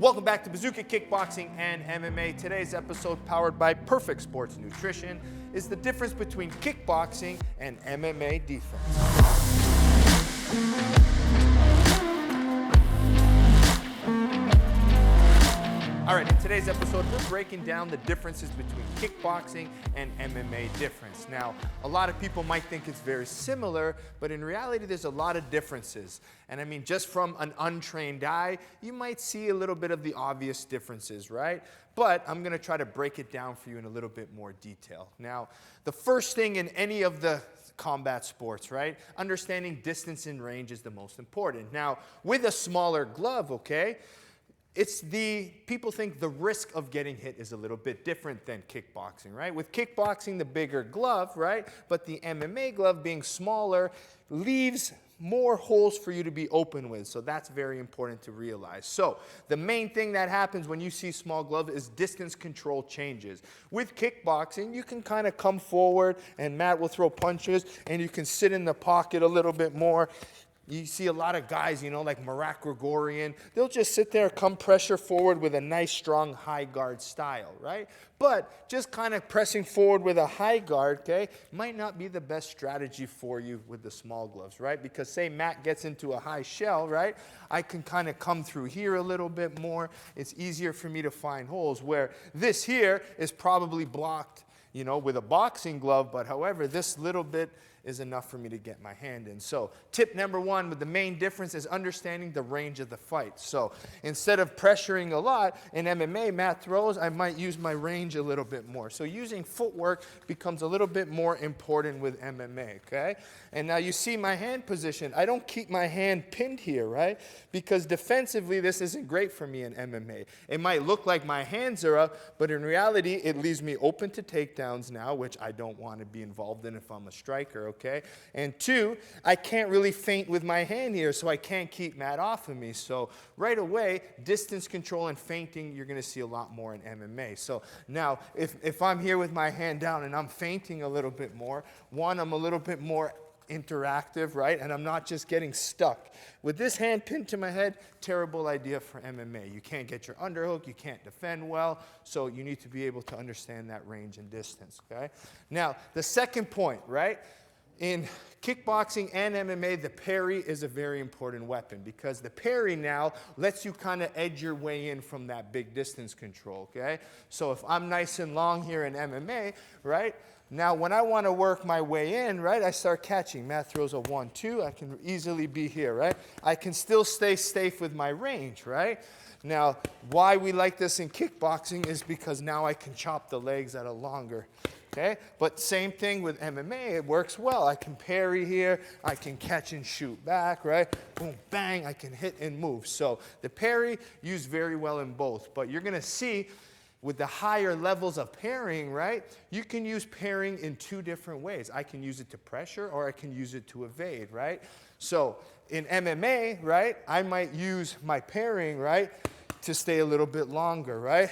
Welcome back to Bazooka Kickboxing and MMA. Today's episode, powered by Perfect Sports Nutrition, is the difference between kickboxing and MMA defense. All right, in today's episode, we're breaking down the differences between kickboxing and MMA difference. Now, a lot of people might think it's very similar, but in reality, there's a lot of differences. And I mean, just from an untrained eye, you might see a little bit of the obvious differences, right? But I'm gonna try to break it down for you in a little bit more detail. Now, the first thing in any of the combat sports, right? Understanding distance and range is the most important. Now, with a smaller glove, okay, people think the risk of getting hit is a little bit different than kickboxing, right? With kickboxing, the bigger glove, right? But the MMA glove being smaller leaves more holes for you to be open with. So that's very important to realize. So the main thing that happens when you see small glove is distance control changes. With kickboxing, you can kind of come forward and Matt will throw punches and you can sit in the pocket a little bit more. You see a lot of guys, you know, like Marat Grigorian, they'll just sit there, come pressure forward with a nice, strong, high guard style, right? But just kind of pressing forward with a high guard, okay, might not be the best strategy for you with the small gloves, right? Because say Matt gets into a high shell, right? I can kind of come through here a little bit more. It's easier for me to find holes, where this here is probably blocked, you know, with a boxing glove, but however, this little bit is enough for me to get my hand in. So tip number one, with the main difference, is understanding the range of the fight. So instead of pressuring a lot in MMA, Matt throws, I might use my range a little bit more. So using footwork becomes a little bit more important with MMA, okay? And now you see my hand position. I don't keep my hand pinned here, right? Because defensively, this isn't great for me in MMA. It might look like my hands are up, but in reality, it leaves me open to takedowns now, which I don't want to be involved in if I'm a striker, okay? And two, I can't really feint with my hand here, so I can't keep Matt off of me. So right away, distance control and feinting, you're going to see a lot more in MMA. So now, if I'm here with my hand down and I'm feinting a little bit more, one, I'm a little bit more interactive, right? And I'm not just getting stuck. With this hand pinned to my head, terrible idea for MMA. You can't get your underhook, you can't defend well, so you need to be able to understand that range and distance, okay? Now, the second point, right? In kickboxing and MMA, the parry is a very important weapon because the parry now lets you kind of edge your way in from that big distance control, okay? So if I'm nice and long here in MMA, right? Now when I want to work my way in, right, I start catching. Matt throws a 1-2, I can easily be here, right? I can still stay safe with my range, right? Now, why we like this in kickboxing is because now I can chop the legs at a longer. Okay? But same thing with MMA, it works well. I can parry here, I can catch and shoot back, right? Boom, bang, I can hit and move. So the parry used very well in both. But you're gonna see with the higher levels of parrying, right? You can use parrying in two different ways. I can use it to pressure or I can use it to evade, right? So in MMA, right, I might use my parrying, right, to stay a little bit longer, right?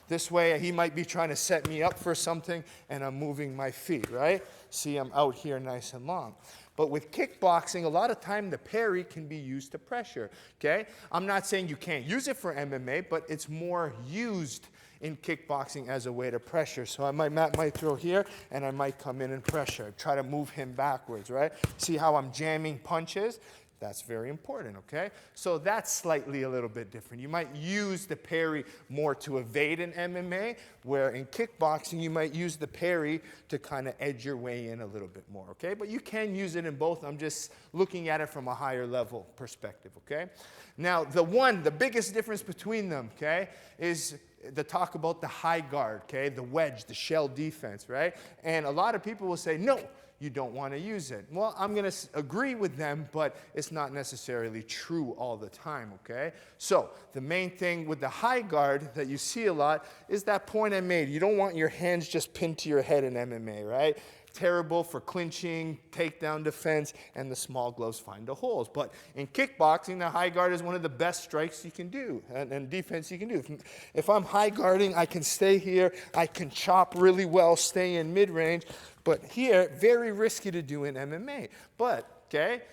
This way, he might be trying to set me up for something, and I'm moving my feet, right? See, I'm out here nice and long. But with kickboxing, a lot of time the parry can be used to pressure, okay? I'm not saying you can't use it for MMA, but it's more used in kickboxing as a way to pressure. So Matt might throw here, and I might come in and pressure. Try to move him backwards, right? See how I'm jamming punches? That's very important, okay? So that's slightly a little bit different. You might use the parry more to evade in MMA, where in kickboxing you might use the parry to kind of edge your way in a little bit more, okay? But you can use it in both. I'm just looking at it from a higher level perspective, okay? Now, the biggest difference between them, okay, is the talk about the high guard, okay? The wedge, the shell defense, right? And a lot of people will say, no, you don't want to use it. Well, I'm going to agree with them, but it's not necessarily true all the time, okay? So the main thing with the high guard that you see a lot is that point I made. You don't want your hands just pinned to your head in MMA, right? Terrible for clinching, takedown defense, and the small gloves find the holes. But in kickboxing, the high guard is one of the best strikes you can do and defense you can do. If I'm high guarding, I can stay here, I can chop really well, stay in mid-range. But here, very risky to do in MMA. But, okay,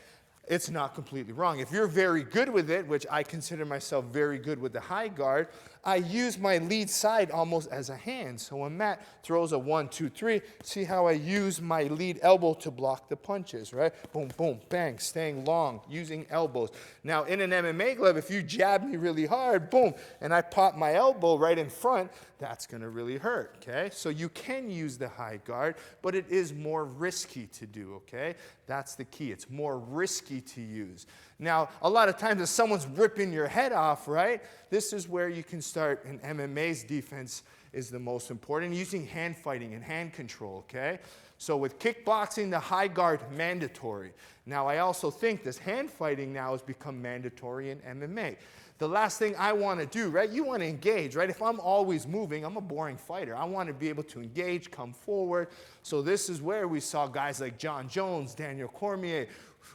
It's not completely wrong. If you're very good with it, which I consider myself very good with the high guard, I use my lead side almost as a hand. So when Matt throws a 1, 2, 3, see how I use my lead elbow to block the punches, right? Boom, boom, bang, staying long, using elbows. Now in an MMA glove, if you jab me really hard, boom, and I pop my elbow right in front, that's gonna really hurt, okay? So you can use the high guard, but it is more risky to do, okay? That's the key. It's more risky to use. Now, a lot of times if someone's ripping your head off, right, this is where you can start, and MMA's defense is the most important, using hand fighting and hand control, okay? So with kickboxing, the high guard, mandatory. Now, I also think this hand fighting now has become mandatory in MMA. The last thing I want to do, right, you want to engage, right? If I'm always moving, I'm a boring fighter. I want to be able to engage, come forward. So this is where we saw guys like John Jones, Daniel Cormier,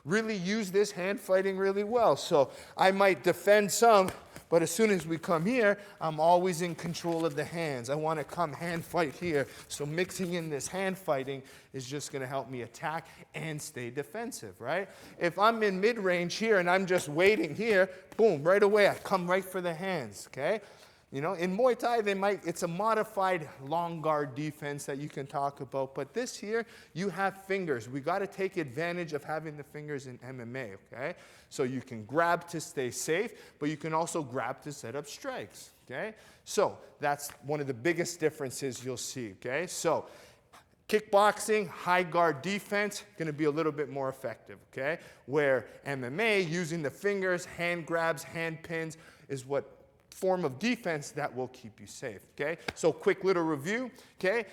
really use this hand fighting really well. So I might defend some, but as soon as we come here, I'm always in control of the hands. I want to come hand fight here. So mixing in this hand fighting is just going to help me attack and stay defensive, right? If I'm in mid-range here and I'm just waiting here, boom, right away, I come right for the hands, okay? You know, in Muay Thai, it's a modified long guard defense that you can talk about. But this here, you have fingers. We got to take advantage of having the fingers in MMA, okay? So you can grab to stay safe, but you can also grab to set up strikes, okay? So that's one of the biggest differences you'll see, okay? So kickboxing, high guard defense, going to be a little bit more effective, okay? Where MMA, using the fingers, hand grabs, hand pins, is what form of defense that will keep you safe, okay? So quick little review, okay?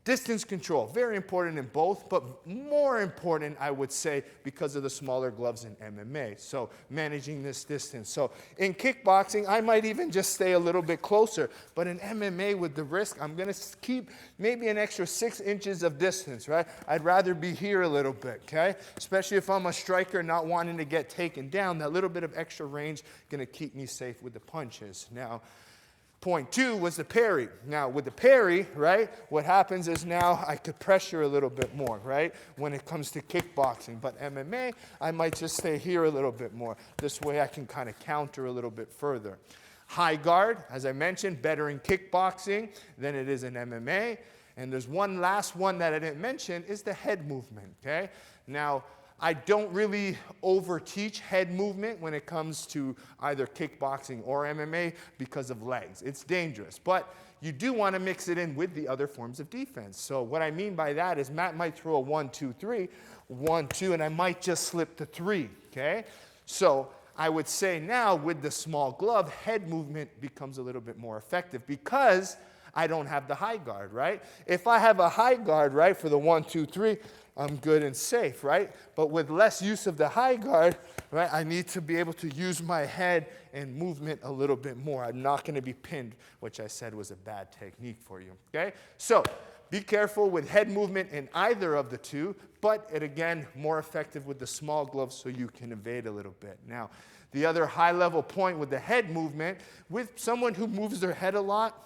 Distance control, very important in both, but more important, I would say, because of the smaller gloves in MMA. So managing this distance. So in kickboxing, I might even just stay a little bit closer, but in MMA with the wrist, I'm gonna keep maybe an extra 6 inches of distance, right? I'd rather be here a little bit, okay? Especially if I'm a striker not wanting to get taken down, that little bit of extra range gonna keep me safe with the punches. Now, point 2 was the parry. Now, with the parry, right, what happens is now I could pressure a little bit more, right, when it comes to kickboxing. But MMA, I might just stay here a little bit more. This way I can kind of counter a little bit further. High guard, as I mentioned, better in kickboxing than it is in MMA. And there's one last one that I didn't mention, is the head movement, okay? Now, I don't really overteach head movement when it comes to either kickboxing or MMA because of legs. It's dangerous, but you do want to mix it in with the other forms of defense. So what I mean by that is Matt might throw a 1, 2, 3, 1, 2, and I might just slip to 3, okay? So I would say now with the small glove, head movement becomes a little bit more effective because I don't have the high guard, right? If I have a high guard, right, for the 1, 2, 3, I'm good and safe, right? But with less use of the high guard, right, I need to be able to use my head and movement a little bit more. I'm not going to be pinned, which I said was a bad technique for you, okay? So be careful with head movement in either of the two, but it, again, more effective with the small gloves so you can evade a little bit. Now, the other high-level point with the head movement, with someone who moves their head a lot,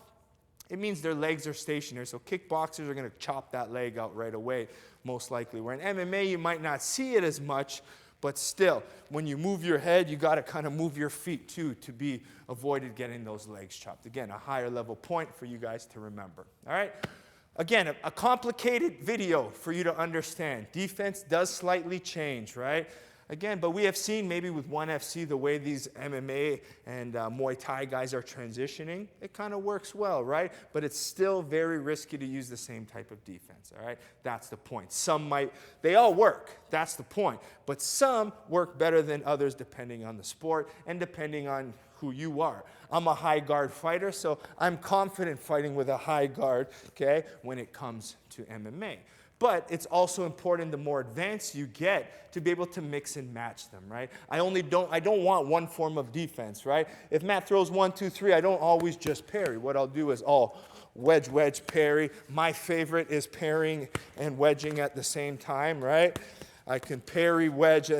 it means their legs are stationary. So kickboxers are going to chop that leg out right away, most likely. Where in MMA, you might not see it as much, but still, when you move your head, you got to kind of move your feet too to be avoided getting those legs chopped. Again, a higher level point for you guys to remember. All right? Again, a complicated video for you to understand. Defense does slightly change, right? Again, but we have seen maybe with ONE FC the way these MMA and Muay Thai guys are transitioning. It kind of works well, right? But it's still very risky to use the same type of defense, all right? That's the point. Some might, they all work. That's the point. But some work better than others depending on the sport and depending on who you are. I'm a high guard fighter, so I'm confident fighting with a high guard, okay, when it comes to MMA. But it's also important the more advanced you get to be able to mix and match them, right? I don't want one form of defense, right? If Matt throws 1, 2, 3, I don't always just parry. What I'll do is wedge, wedge, parry. My favorite is parrying and wedging at the same time, right? I can parry, wedge,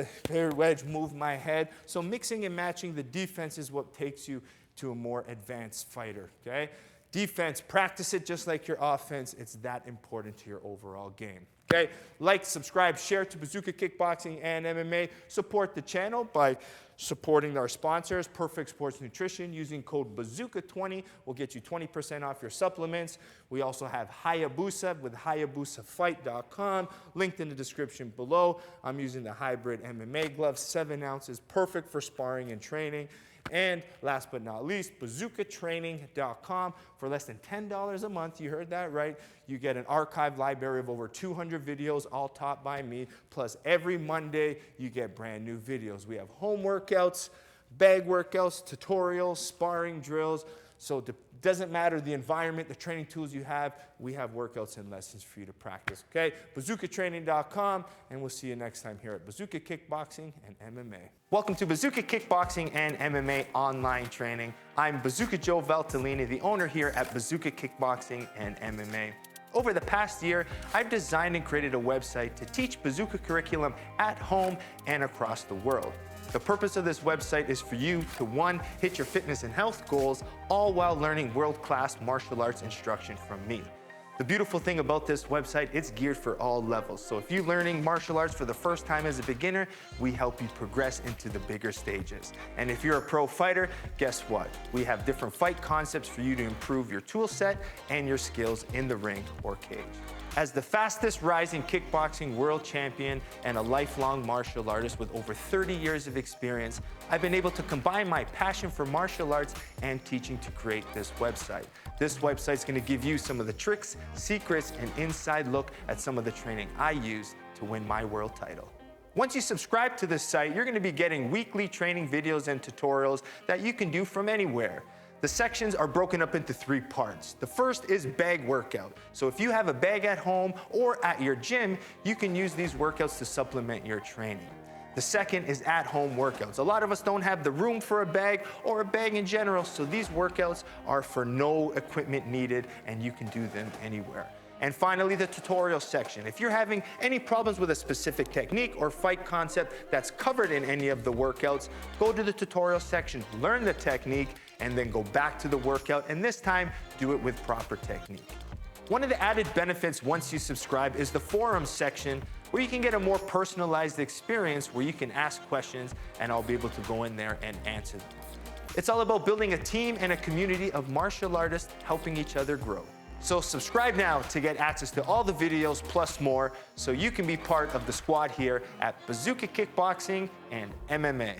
move my head. So mixing and matching the defense is what takes you to a more advanced fighter, okay? Defense, practice it just like your offense. It's that important to your overall game. Okay? Like, subscribe, share to Bazooka Kickboxing and MMA. Support the channel by supporting our sponsors, Perfect Sports Nutrition. Using code Bazooka20 will get you 20% off your supplements. We also have Hayabusa with HayabusaFight.com, linked in the description below. I'm using the hybrid MMA gloves, 7 ounces, perfect for sparring and training. And last but not least, bazookatraining.com. For less than $10 a month, you heard that right, you get an archived library of over 200 videos, all taught by me. Plus, every Monday, you get brand new videos. We have home workouts, bag workouts, tutorials, sparring drills. So it doesn't matter the environment, the training tools you have, we have workouts and lessons for you to practice, okay? bazookatraining.com, and we'll see you next time here at Bazooka Kickboxing and MMA. Welcome to Bazooka Kickboxing and MMA online training. I'm Bazooka Joe Valtellini, the owner here at Bazooka Kickboxing and MMA. Over the past year, I've designed and created a website to teach Bazooka curriculum at home and across the world. The purpose of this website is for you to, 1, hit your fitness and health goals, all while learning world-class martial arts instruction from me. The beautiful thing about this website, it's geared for all levels. So if you're learning martial arts for the first time as a beginner, we help you progress into the bigger stages. And if you're a pro fighter, guess what? We have different fight concepts for you to improve your tool set and your skills in the ring or cage. As the fastest rising kickboxing world champion and a lifelong martial artist with over 30 years of experience, I've been able to combine my passion for martial arts and teaching to create this website. This website's gonna give you some of the tricks, secrets, and inside look at some of the training I use to win my world title. Once you subscribe to this site, you're gonna be getting weekly training videos and tutorials that you can do from anywhere. The sections are broken up into 3 parts. The first is bag workout. So if you have a bag at home or at your gym, you can use these workouts to supplement your training. The second is at-home workouts. A lot of us don't have the room for a bag or a bag in general, so these workouts are for no equipment needed and you can do them anywhere. And finally, the tutorial section. If you're having any problems with a specific technique or fight concept that's covered in any of the workouts, go to the tutorial section, learn the technique, and then go back to the workout, and this time, do it with proper technique. One of the added benefits once you subscribe is the forums section, where you can get a more personalized experience where you can ask questions and I'll be able to go in there and answer them. It's all about building a team and a community of martial artists helping each other grow. So subscribe now to get access to all the videos plus more so you can be part of the squad here at Bazooka Kickboxing and MMA.